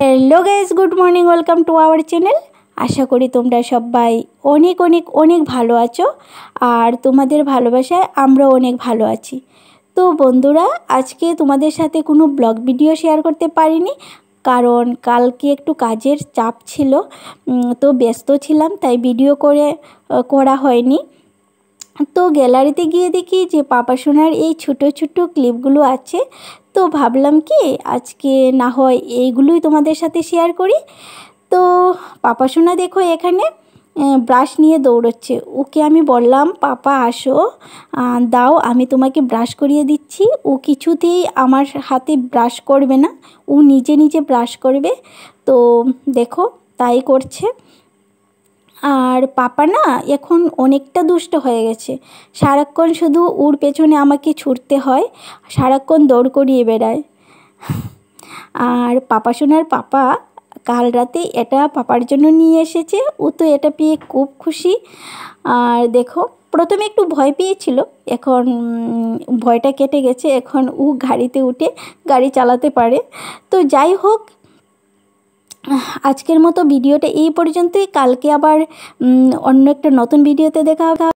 Hello guys, good morning, welcome to our channel. আশা করি তোমরা সবাই অনেক অনেক অনেক ভালো আছো, আর তোমাদের ভালোবাসায় আমরাও অনেক ভালো আছি। তো বন্ধুরা, আজকে তোমাদের সাথে কোনো ব্লগ ভিডিও শেয়ার করতে পারিনি, কারণ কালকে একটু কাজের চাপ ছিল, তো ব্যস্ত ছিলাম, তাই ভিডিও করা হয়নি। তো গ্যালারিতে গিয়ে দেখি যে পাপা সোনার এই ছোটো ছোটো ক্লিপগুলো আছে, তো ভাবলাম কি আজকে না হয় এইগুলোই তোমাদের সাথে শেয়ার করি। তো পাপা সোনা দেখো এখানে ব্রাশ নিয়ে দৌড়চ্ছে। ওকে আমি বললাম, পাপা আসো, দাও আমি তোমাকে ব্রাশ করিয়ে দিচ্ছি। ও কিছুতেই আমার হাতে ব্রাশ করবে না, ও নিজে নিজে ব্রাশ করবে। তো দেখো তাই করছে। আর পাপা না এখন অনেকটা দুষ্ট হয়ে গেছে, সারাক্ষণ শুধু ওর পেছনে আমাকে ছুটতে হয়, সারাক্ষণ দৌড় করিয়ে বেড়ায়। আর পাপা সোনার পাপা কাল রাতে এটা পাপার জন্য নিয়ে এসেছে, ও তো এটা পেয়ে খুব খুশি। আর দেখো প্রথমে একটু ভয় পেয়েছিল, এখন ভয়টা কেটে গেছে, এখন ও গাড়িতে উঠে গাড়ি চালাতে পারে। তো যাই হোক, আজকের মতো ভিডিওটা এই পর্যন্তই। কালকে আবার অন্য একটা নতুন ভিডিওতে দেখা হবে।